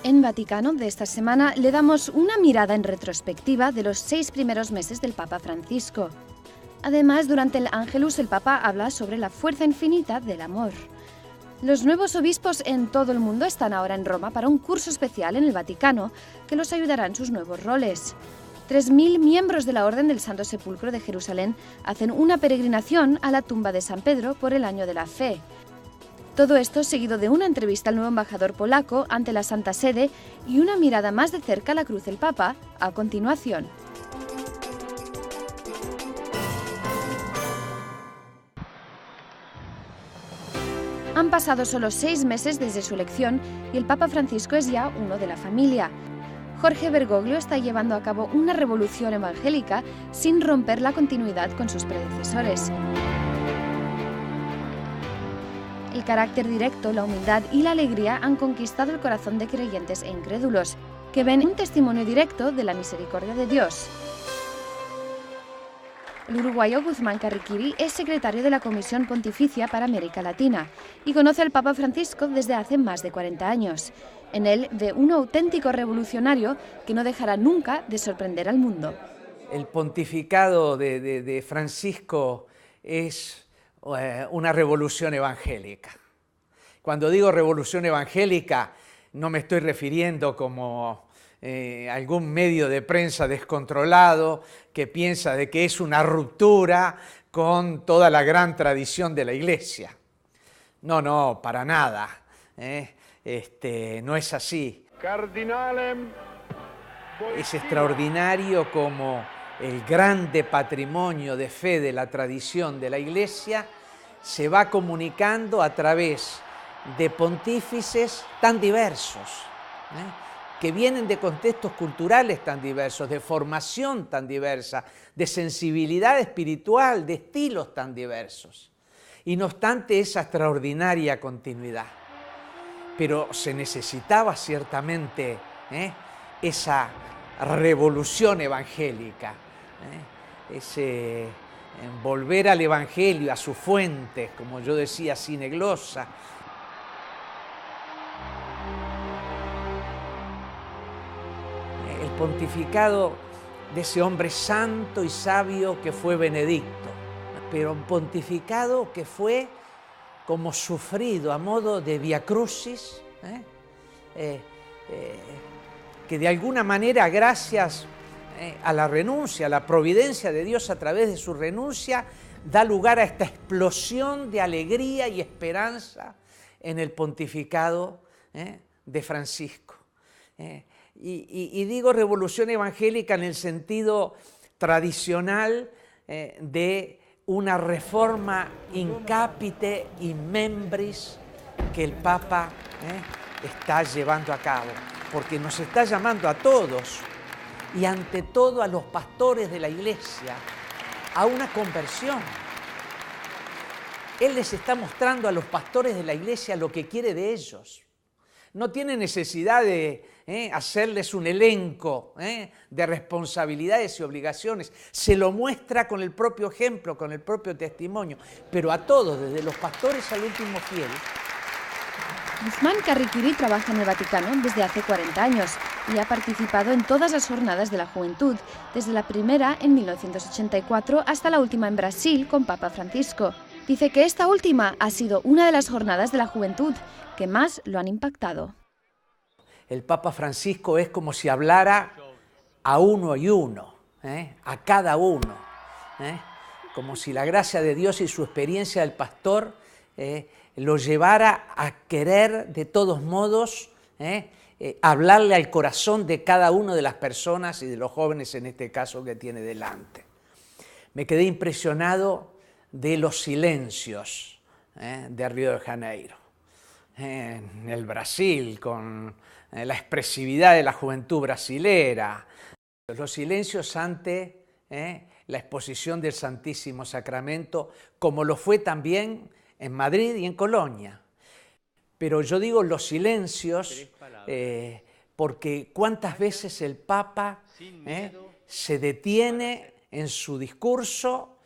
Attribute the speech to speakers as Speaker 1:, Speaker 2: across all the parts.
Speaker 1: En Vaticano de esta semana le damos una mirada en retrospectiva de los 6 primeros meses del Papa Francisco. Además, durante el Ángelus el Papa habla sobre la fuerza infinita del amor. Los nuevos obispos en todo el mundo están ahora en Roma para un curso especial en el Vaticano que los ayudará en sus nuevos roles. 3.000 miembros de la Orden del Santo Sepulcro de Jerusalén hacen una peregrinación a la tumba de San Pedro por el Año de la Fe. Todo esto seguido de una entrevista al nuevo embajador polaco ante la Santa Sede y una mirada más de cerca a la cruz del Papa a continuación. Han pasado solo 6 meses desde su elección y el Papa Francisco es ya uno de la familia. Jorge Bergoglio está llevando a cabo una revolución evangélica sin romper la continuidad con sus predecesores. El carácter directo, la humildad y la alegría han conquistado el corazón de creyentes e incrédulos, que ven un testimonio directo de la misericordia de Dios. El uruguayo Guzmán Carriquiri es secretario de la Comisión Pontificia para América Latina y conoce al Papa Francisco desde hace más de 40 años. En él ve un auténtico revolucionario que no dejará nunca de sorprender al mundo.
Speaker 2: El pontificado de Francisco es una revolución evangélica. Cuando digo revolución evangélica, no me estoy refiriendo como algún medio de prensa descontrolado que piensa de que es una ruptura con toda la gran tradición de la Iglesia. No, para nada. No es así. Es extraordinario como el grande patrimonio de fe de la tradición de la Iglesia se va comunicando a través de pontífices tan diversos, que vienen de contextos culturales tan diversos, de formación tan diversa, de sensibilidad espiritual, de estilos tan diversos. Y no obstante esa extraordinaria continuidad. Pero se necesitaba ciertamente esa revolución evangélica, ese volver al Evangelio, a sus fuentes, como yo decía, sine glossa. El pontificado de ese hombre santo y sabio que fue Benedicto, pero un pontificado que fue como sufrido a modo de vía crucis, que de alguna manera, gracias a la renuncia, a la providencia de Dios a través de su renuncia, da lugar a esta explosión de alegría y esperanza en el pontificado de Francisco. Y digo revolución evangélica en el sentido tradicional de una reforma in capite in membris que el Papa está llevando a cabo, porque nos está llamando a todos y ante todo a los pastores de la Iglesia a una conversión. Él les está mostrando a los pastores de la Iglesia lo que quiere de ellos. No tiene necesidad de hacerles un elenco de responsabilidades y obligaciones. Se lo muestra con el propio ejemplo, con el propio testimonio, pero a todos, desde los pastores al último fiel.
Speaker 1: Guzmán Carriquiri trabaja en el Vaticano desde hace 40 años y ha participado en todas las jornadas de la juventud, desde la primera en 1984 hasta la última en Brasil con Papa Francisco. Dice que esta última ha sido una de las jornadas de la juventud que más lo han impactado.
Speaker 2: El Papa Francisco es como si hablara a uno y uno, a cada uno, como si la gracia de Dios y su experiencia del pastor lo llevara a querer de todos modos hablarle al corazón de cada una de las personas y de los jóvenes en este caso que tiene delante. Me quedé impresionado de los silencios de Río de Janeiro, en el Brasil, con la expresividad de la juventud brasilera, los silencios ante la exposición del Santísimo Sacramento, como lo fue también en Madrid y en Colonia. Pero yo digo los silencios porque cuántas veces el Papa se detiene en su discurso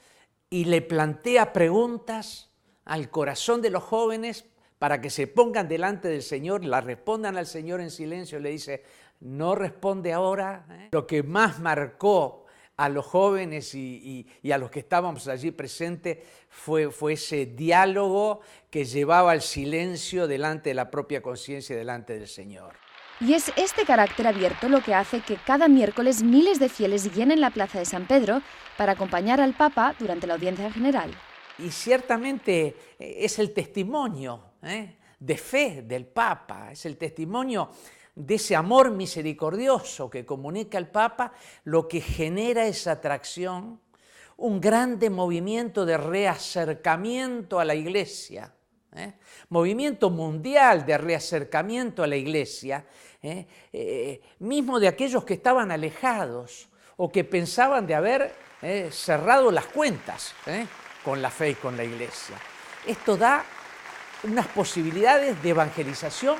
Speaker 2: y le plantea preguntas al corazón de los jóvenes para que se pongan delante del Señor, la respondan al Señor en silencio, le dice, no responde ahora. Lo que más marcó a los jóvenes y a los que estábamos allí presentes fue ese diálogo que llevaba al silencio delante de la propia conciencia y delante del Señor.
Speaker 1: Y es este carácter abierto lo que hace que cada miércoles miles de fieles llenen la plaza de San Pedro para acompañar al Papa durante la audiencia general.
Speaker 2: Y ciertamente es el testimonio de fe del Papa, es el testimonio de ese amor misericordioso que comunica el Papa, lo que genera esa atracción, un grande movimiento de reacercamiento a la Iglesia, movimiento mundial de reacercamiento a la Iglesia, mismo de aquellos que estaban alejados o que pensaban de haber cerrado las cuentas con la fe y con la Iglesia. Esto da unas posibilidades de evangelización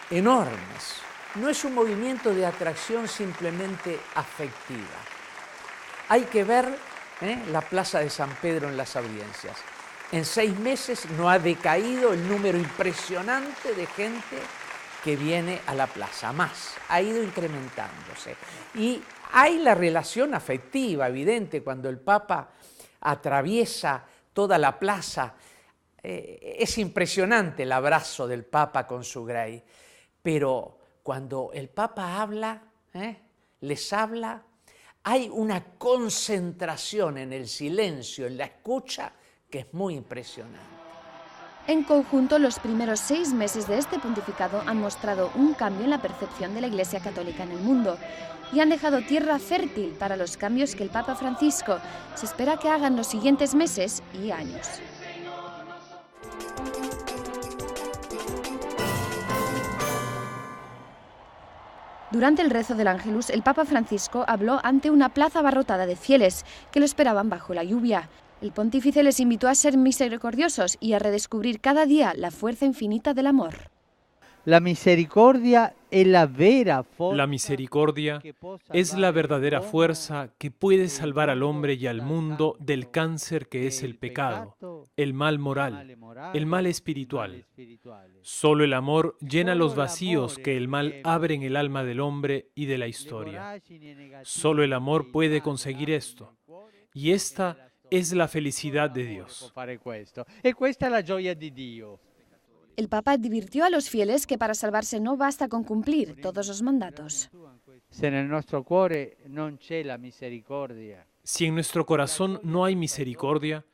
Speaker 2: enormes. No es un movimiento de atracción simplemente afectiva. Hay que ver la Plaza de San Pedro en las audiencias. En 6 meses no ha decaído el número impresionante de gente que viene a la plaza, más, ha ido incrementándose. Y hay la relación afectiva evidente cuando el Papa atraviesa toda la plaza. Es impresionante el abrazo del Papa con su Grey, pero cuando el Papa habla, les habla, hay una concentración en el silencio, en la escucha, que es muy impresionante.
Speaker 1: En conjunto, los primeros 6 meses de este pontificado han mostrado un cambio en la percepción de la Iglesia Católica en el mundo y han dejado tierra fértil para los cambios que el Papa Francisco se espera que hagan los siguientes meses y años. Durante el rezo del Ángelus, el Papa Francisco habló ante una plaza abarrotada de fieles que lo esperaban bajo la lluvia. El pontífice les invitó a ser misericordiosos y a redescubrir cada día la fuerza infinita del amor.
Speaker 3: La misericordia es la
Speaker 4: verdadera fuerza que puede salvar al hombre y al mundo del cáncer que es el pecado, el mal moral, el mal espiritual. Solo el amor llena los vacíos que el mal abre en el alma del hombre y de la historia. Solo el amor puede conseguir esto. Y esta es la felicidad de Dios.
Speaker 1: El Papa advirtió a los fieles que para salvarse no basta con cumplir todos los mandatos.
Speaker 3: Si en nuestro
Speaker 4: corazón no hay misericordia,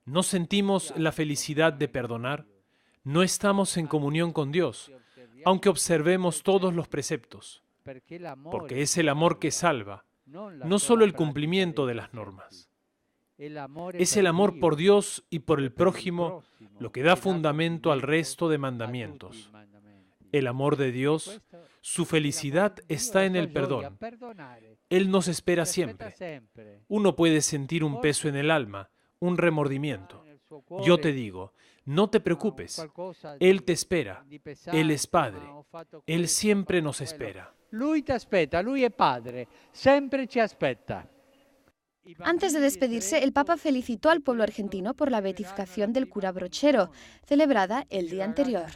Speaker 4: no sentimos la felicidad de perdonar, no estamos en comunión con Dios, aunque observemos todos los preceptos, porque es el amor que salva, no solo el cumplimiento de las normas. Es el amor por Dios y por el prójimo lo que da fundamento al resto de mandamientos. El amor de Dios, su felicidad está en el perdón. Él nos espera siempre. Uno puede sentir un peso en el alma, un remordimiento. Yo te digo, no te preocupes. Él te espera. Él es Padre. Él siempre nos espera.
Speaker 3: Lui ti aspetta, lui è Padre, sempre ci aspetta.
Speaker 1: Antes de despedirse, el Papa felicitó al pueblo argentino por la beatificación del cura Brochero, celebrada el día anterior.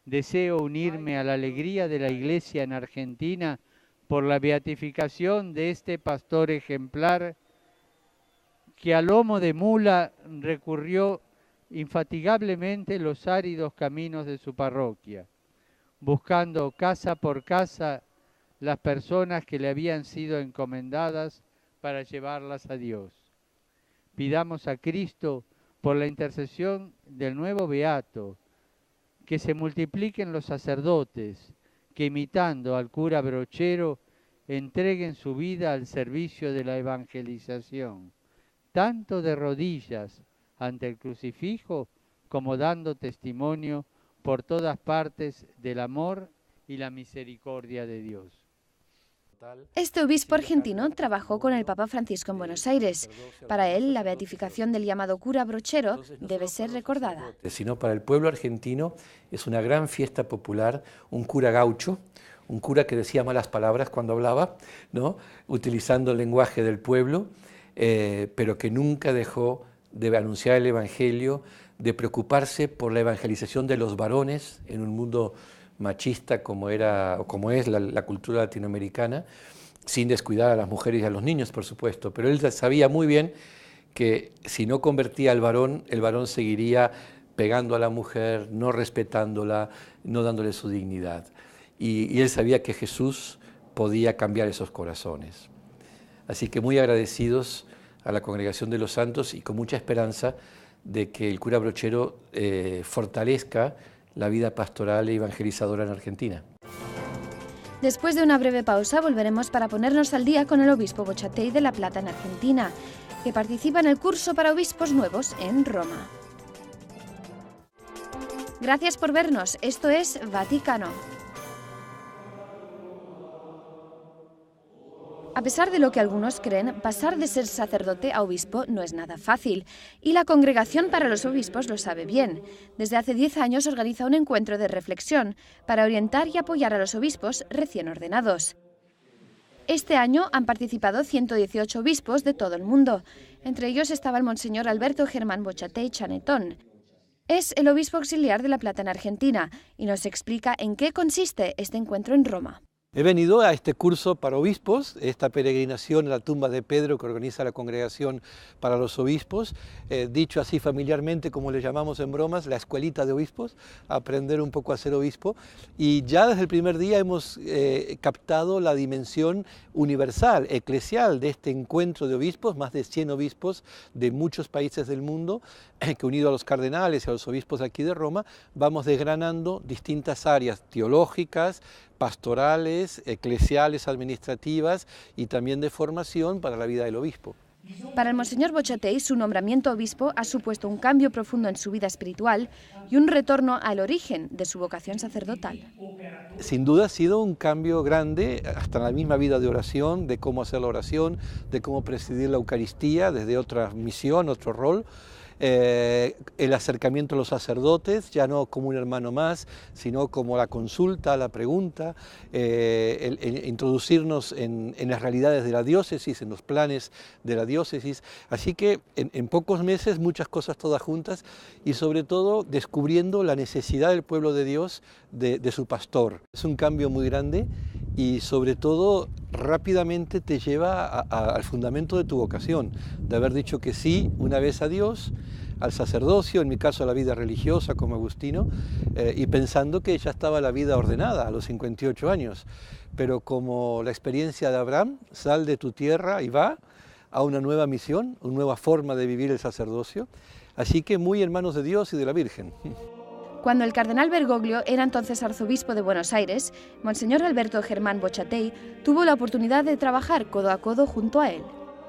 Speaker 3: Deseo unirme a la alegría de la Iglesia en Argentina por la beatificación de este pastor ejemplar que a lomo de mula recurrió infatigablemente los áridos caminos de su parroquia, buscando casa por casa las personas que le habían sido encomendadas para llevarlas a Dios. Pidamos a Cristo, por la intercesión del nuevo beato, que se multipliquen los sacerdotes que, imitando al cura Brochero, entreguen su vida al servicio de la evangelización, tanto de rodillas ante el crucifijo como dando testimonio por todas partes del amor y la misericordia de Dios.
Speaker 1: Este obispo argentino trabajó con el Papa Francisco en Buenos Aires. Para él, la beatificación del llamado cura Brochero debe ser recordada.
Speaker 5: Sino para el pueblo argentino es una gran fiesta popular, un cura gaucho, un cura que decía malas palabras cuando hablaba, ¿no? Utilizando el lenguaje del pueblo, pero que nunca dejó de anunciar el Evangelio, de preocuparse por la evangelización de los varones en un mundo machista como es la cultura latinoamericana, sin descuidar a las mujeres y a los niños, por supuesto. Pero él sabía muy bien que si no convertía al varón, el varón seguiría pegando a la mujer, no respetándola, no dándole su dignidad. Y él sabía que Jesús podía cambiar esos corazones. Así que muy agradecidos a la Congregación de los Santos y con mucha esperanza de que el cura Brochero fortalezca la vida pastoral e evangelizadora en Argentina.
Speaker 1: Después de una breve pausa volveremos para ponernos al día con el obispo Bochatey de La Plata en Argentina, que participa en el curso para obispos nuevos en Roma. Gracias por vernos, esto es Vaticano. A pesar de lo que algunos creen, pasar de ser sacerdote a obispo no es nada fácil, y la Congregación para los Obispos lo sabe bien. Desde hace 10 años organiza un encuentro de reflexión para orientar y apoyar a los obispos recién ordenados. Este año han participado 118 obispos de todo el mundo. Entre ellos estaba el monseñor Alberto Germán Bochatey Chanetón. Es el obispo auxiliar de La Plata en Argentina y nos explica en qué consiste este encuentro en Roma.
Speaker 5: He venido a este curso para obispos, esta peregrinación a la tumba de Pedro que organiza la Congregación para los Obispos, dicho así familiarmente como le llamamos en bromas, la escuelita de obispos, aprender un poco a ser obispo. Y ya desde el primer día hemos captado la dimensión universal, eclesial de este encuentro de obispos, más de 100 obispos de muchos países del mundo, que unido a los cardenales y a los obispos aquí de Roma, vamos desgranando distintas áreas teológicas, pastorales, eclesiales, administrativas y también de formación para la vida del obispo.
Speaker 1: Para el monseñor Bochatey, su nombramiento obispo ha supuesto un cambio profundo en su vida espiritual y un retorno al origen de su vocación sacerdotal.
Speaker 5: Sin duda ha sido un cambio grande, hasta en la misma vida de oración, de cómo hacer la oración, de cómo presidir la Eucaristía desde otra misión, otro rol. El acercamiento a los sacerdotes, ya no como un hermano más, sino como la consulta, la pregunta, el introducirnos en las realidades de la diócesis, en los planes de la diócesis. Así que en pocos meses muchas cosas todas juntas y sobre todo descubriendo la necesidad del pueblo de Dios de su pastor. Es un cambio muy grande y sobre todo rápidamente te lleva al fundamento de tu vocación, de haber dicho que sí una vez a Dios, al sacerdocio, en mi caso a la vida religiosa como agustino, y pensando que ya estaba la vida ordenada a los 58 años. Pero como la experiencia de Abraham, sal de tu tierra y va a una nueva misión, una nueva forma de vivir el sacerdocio. Así que muy en manos de Dios y de la Virgen.
Speaker 1: Cuando el cardenal Bergoglio era entonces arzobispo de Buenos Aires, monseñor Alberto Germán Bochatey tuvo la oportunidad de trabajar codo a codo junto a él.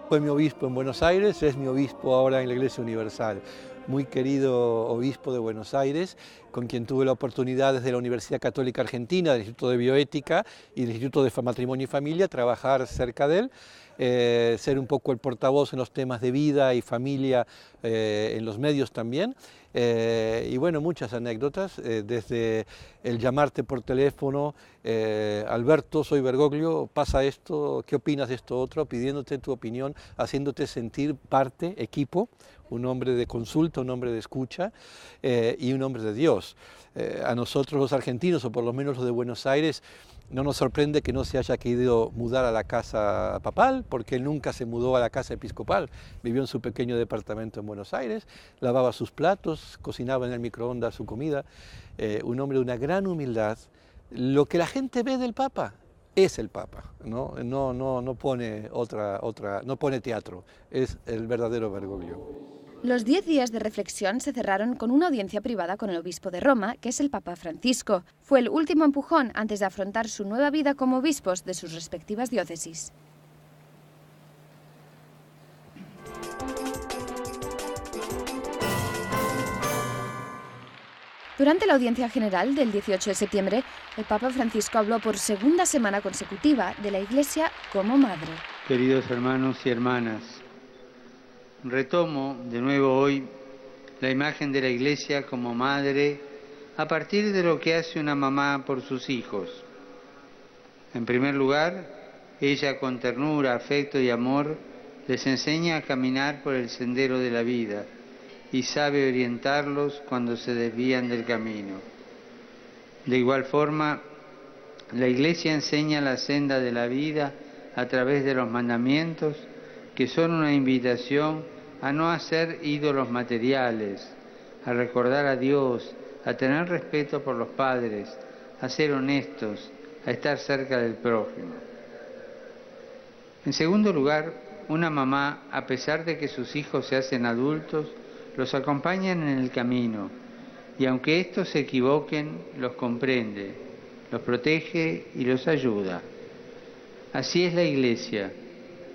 Speaker 5: Fue mi obispo en Buenos Aires, es mi obispo ahora en la Iglesia Universal. Muy querido obispo de Buenos Aires, con quien tuve la oportunidad desde la Universidad Católica Argentina, del Instituto de Bioética y del Instituto de Matrimonio y Familia, trabajar cerca de él, ser un poco el portavoz en los temas de vida y familia en los medios también. Y bueno, muchas anécdotas, desde el llamarte por teléfono, Alberto, soy Bergoglio, pasa esto, ¿qué opinas de esto otro? Pidiéndote tu opinión, haciéndote sentir parte, equipo, un hombre de consulta, un hombre de escucha y un hombre de Dios. A nosotros los argentinos, o por lo menos los de Buenos Aires, no nos sorprende que no se haya querido mudar a la casa papal, porque él nunca se mudó a la casa episcopal. Vivió en su pequeño departamento en Buenos Aires, lavaba sus platos, cocinaba en el microondas su comida. Un hombre de una gran humildad. Lo que la gente ve del Papa es el Papa, no pone no pone teatro, es el verdadero Bergoglio.
Speaker 1: Los 10 días de reflexión se cerraron con una audiencia privada con el obispo de Roma, que es el Papa Francisco. Fue el último empujón antes de afrontar su nueva vida como obispos de sus respectivas diócesis. Durante la audiencia general del 18 de septiembre, el Papa Francisco habló por segunda semana consecutiva de la Iglesia como madre.
Speaker 3: Queridos hermanos y hermanas, retomo de nuevo hoy la imagen de la Iglesia como madre a partir de lo que hace una mamá por sus hijos. En primer lugar, ella con ternura, afecto y amor les enseña a caminar por el sendero de la vida y sabe orientarlos cuando se desvían del camino. De igual forma, la Iglesia enseña la senda de la vida a través de los mandamientos, que son una invitación a no hacer ídolos materiales, a recordar a Dios, a tener respeto por los padres, a ser honestos, a estar cerca del prójimo. En segundo lugar, una mamá, a pesar de que sus hijos se hacen adultos, los acompaña en el camino, y aunque estos se equivoquen, los comprende, los protege y los ayuda. Así es la Iglesia,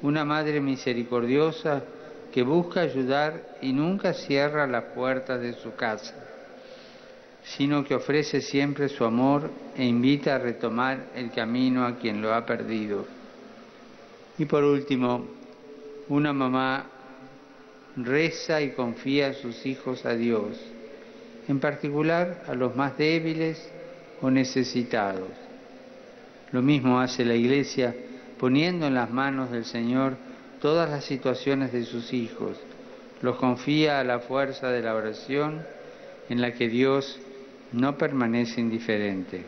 Speaker 3: una madre misericordiosa que busca ayudar y nunca cierra las puertas de su casa, sino que ofrece siempre su amor e invita a retomar el camino a quien lo ha perdido. Y por último, una mamá reza y confía a sus hijos a Dios, en particular a los más débiles o necesitados. Lo mismo hace la Iglesia, poniendo en las manos del Señor todas las situaciones de sus hijos. Los confía a la fuerza de la oración, en la que Dios no permanece indiferente.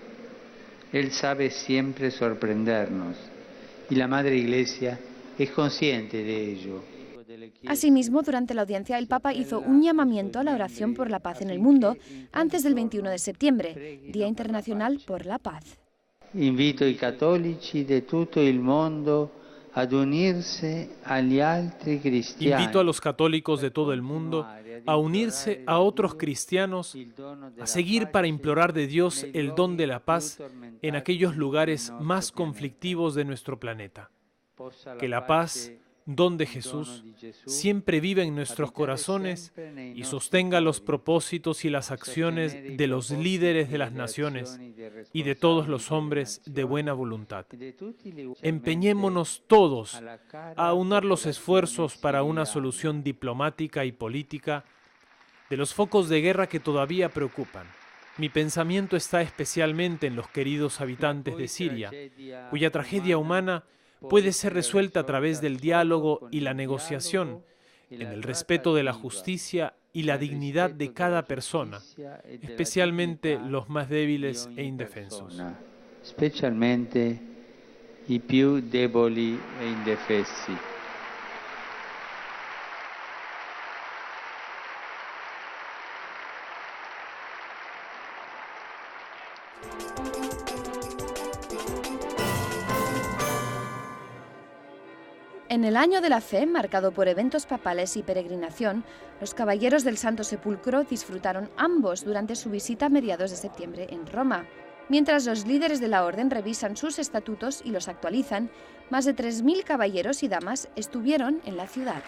Speaker 3: Él sabe siempre sorprendernos, y la Madre Iglesia es consciente de ello.
Speaker 1: Asimismo, durante la audiencia, el Papa hizo un llamamiento a la oración por la paz en el mundo antes del 21 de septiembre, Día Internacional por la Paz.
Speaker 3: Invito i cattolici di tutto il mondo ad unirse agli altri cristiani.
Speaker 4: Invito a los católicos de todo el mundo a unirse a otros cristianos, a seguir para implorar de Dios el don de la paz en aquellos lugares más conflictivos de nuestro planeta. Que la paz, don de Jesús, siempre vive en nuestros corazones y sostenga los propósitos y las acciones de los líderes de las naciones y de todos los hombres de buena voluntad. Empeñémonos todos a aunar los esfuerzos para una solución diplomática y política de los focos de guerra que todavía preocupan. Mi pensamiento está especialmente en los queridos habitantes de Siria, cuya tragedia humana puede ser resuelta a través del diálogo y la negociación, en el respeto de la justicia y la dignidad de cada persona, especialmente los más débiles e indefensos.
Speaker 3: Especialmente i più deboli e indefessi.
Speaker 1: En el año de la fe, marcado por eventos papales y peregrinación, los caballeros del Santo Sepulcro disfrutaron ambos durante su visita a mediados de septiembre en Roma. Mientras los líderes de la orden revisan sus estatutos y los actualizan, más de 3.000 caballeros y damas estuvieron en la ciudad.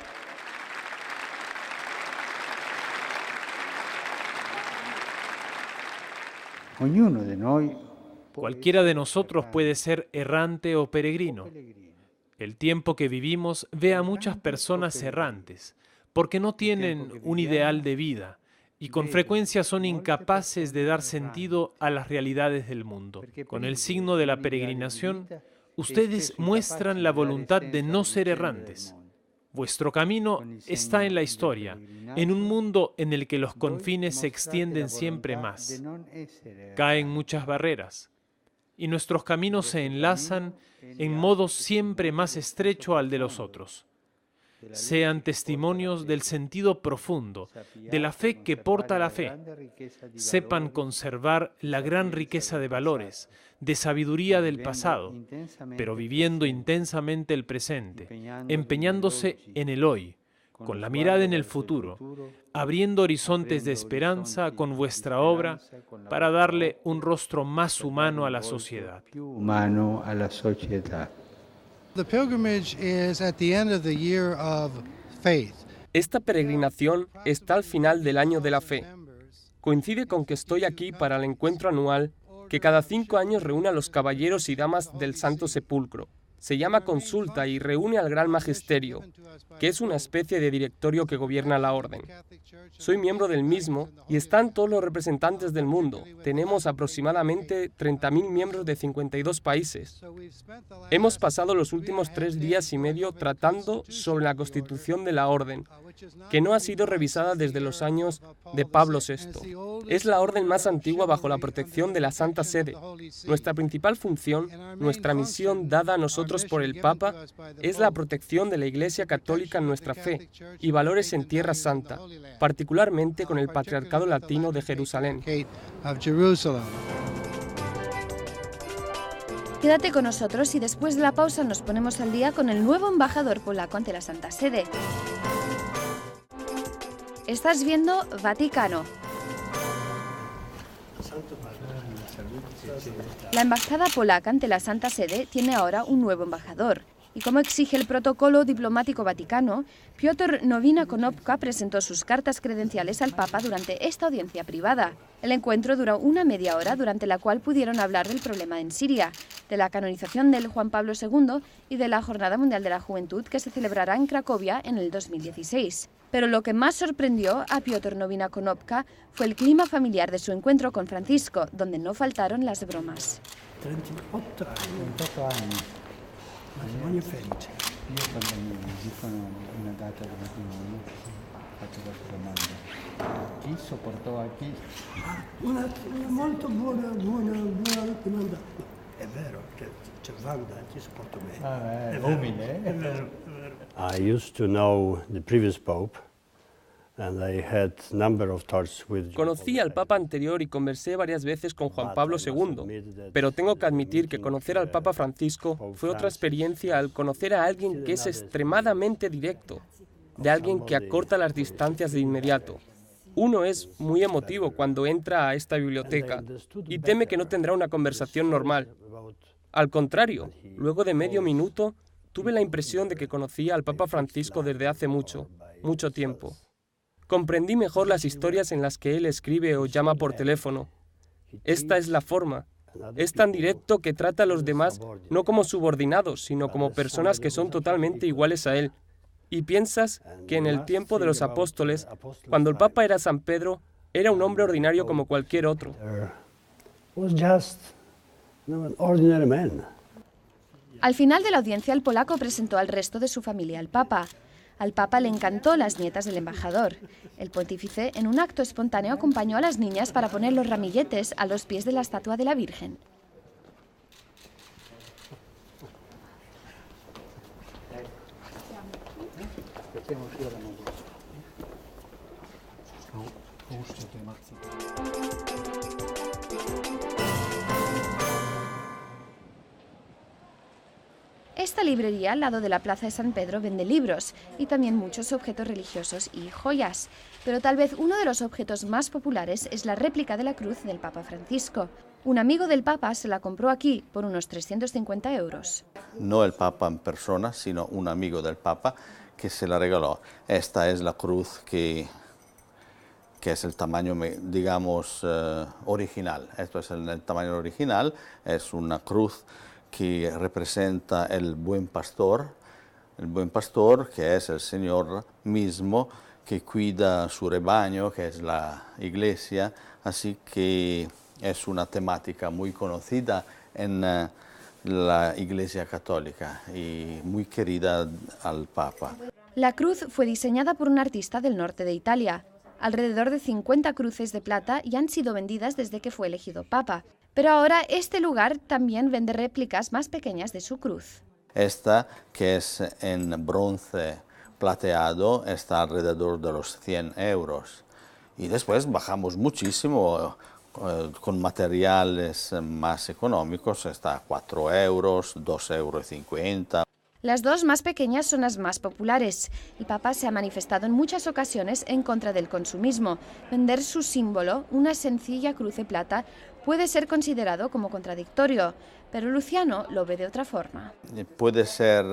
Speaker 4: Cualquiera de nosotros puede ser errante o peregrino. El tiempo que vivimos ve a muchas personas errantes, porque no tienen un ideal de vida y con frecuencia son incapaces de dar sentido a las realidades del mundo. Con el signo de la peregrinación, ustedes muestran la voluntad de no ser errantes. Vuestro camino está en la historia, en un mundo en el que los confines se extienden siempre más. Caen muchas barreras y nuestros caminos se enlazan en modo siempre más estrecho al de los otros. Sean testimonios del sentido profundo, de la fe que porta la fe. Sepan conservar la gran riqueza de valores, de sabiduría del pasado, pero viviendo intensamente el presente, empeñándose en el hoy, con la mirada en el futuro, abriendo horizontes de esperanza con vuestra obra para darle un rostro más humano a la sociedad.
Speaker 6: Esta peregrinación está al final del año de la fe. Coincide con que estoy aquí para el encuentro anual que cada 5 años reúne a los caballeros y damas del Santo Sepulcro. Se llama consulta y reúne al Gran Magisterio, que es una especie de directorio que gobierna la orden. Soy miembro del mismo y están todos los representantes del mundo. Tenemos aproximadamente 30.000 miembros de 52 países. Hemos pasado los últimos 3 días y medio tratando sobre la constitución de la orden, que no ha sido revisada desde los años de Pablo VI. Es la orden más antigua bajo la protección de la Santa Sede. Nuestra principal función, nuestra misión dada a nosotros por el Papa, es la protección de la Iglesia Católica en nuestra fe y valores en Tierra Santa, particularmente con el Patriarcado Latino de Jerusalén.
Speaker 1: Quédate con nosotros y después de la pausa nos ponemos al día con el nuevo embajador polaco ante la Santa Sede. Estás viendo Vaticano. La embajada polaca ante la Santa Sede tiene ahora un nuevo embajador. Y como exige el protocolo diplomático vaticano, Piotr Nowina-Konopka presentó sus cartas credenciales al Papa durante esta audiencia privada. El encuentro duró una media hora, durante la cual pudieron hablar del problema en Siria, de la canonización del Juan Pablo II y de la Jornada Mundial de la Juventud que se celebrará en Cracovia en el 2016. Pero lo que más sorprendió a Piotr Nowina-Konopka fue el clima familiar de su encuentro con Francisco, donde no faltaron las bromas.
Speaker 7: 38 anni. Matrimonio felice. Io quando mi dicono una data di matrimonio faccio questa domanda. Chi sopportò a chi?
Speaker 8: Una molto buona domanda. È vero, c'è Wanda, chi sopporta me.
Speaker 7: È umile.
Speaker 8: È vero.
Speaker 9: I used to know the previous Pope, and I had number of talks with.
Speaker 6: Conocí al Papa anterior y conversé varias veces con Juan Pablo II, pero tengo que admitir que conocer al Papa Francisco fue otra experiencia al conocer a alguien que es extremadamente directo, de alguien que acorta las distancias de inmediato. Uno es muy emotivo cuando entra a esta biblioteca y teme que no tendrá una conversación normal. Al contrario, luego de medio minuto, tuve la impresión de que conocía al Papa Francisco desde hace mucho tiempo. Comprendí mejor las historias en las que él escribe o llama por teléfono. Esta es la forma. Es tan directo que trata a los demás no como subordinados, sino como personas que son totalmente iguales a él. Y piensas que en el tiempo de los apóstoles, cuando el Papa era San Pedro, era un hombre ordinario como cualquier otro.
Speaker 1: Al final de la audiencia, el polaco presentó al resto de su familia al Papa. Al Papa le encantó las nietas del embajador. El pontífice, en un acto espontáneo, acompañó a las niñas para poner los ramilletes a los pies de la estatua de la Virgen. Esta librería, al lado de la Plaza de San Pedro, vende libros y también muchos objetos religiosos y joyas. Pero tal vez uno de los objetos más populares es la réplica de la cruz del Papa Francisco. Un amigo del Papa se la compró aquí por unos 350 euros.
Speaker 10: No el Papa en persona, sino un amigo del Papa que se la regaló. Esta es la cruz que es el tamaño, digamos, original. Esto es el tamaño original, es una cruz que representa el buen pastor que es el Señor mismo, que cuida su rebaño, que es la iglesia, así que es una temática muy conocida en la Iglesia Católica y muy querida al Papa.
Speaker 1: La cruz fue diseñada por un artista del norte de Italia. Alrededor de 50 cruces de plata ya han sido vendidas desde que fue elegido Papa. Pero ahora este lugar también vende réplicas más pequeñas de su cruz.
Speaker 10: Esta, que es en bronce plateado, está alrededor de los 100 euros. Y después bajamos muchísimo con materiales más económicos, está a 4 euros, 2,50 euros.
Speaker 1: Las dos más pequeñas son las más populares. El Papa se ha manifestado en muchas ocasiones en contra del consumismo. Vender su símbolo, una sencilla cruz de plata, puede ser considerado como contradictorio, pero Luciano lo ve de otra forma.
Speaker 10: Puede ser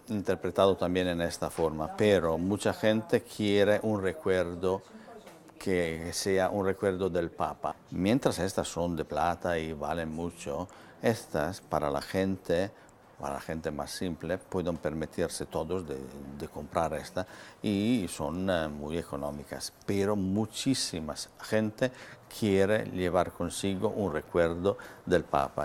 Speaker 10: interpretado también en esta forma, pero mucha gente quiere un recuerdo que sea un recuerdo del Papa. Mientras estas son de plata y valen mucho, estas para la gente para la gente más simple, pueden permitirse todos de comprar esta y son muy económicas, pero muchísima gente quiere llevar consigo un recuerdo del Papa.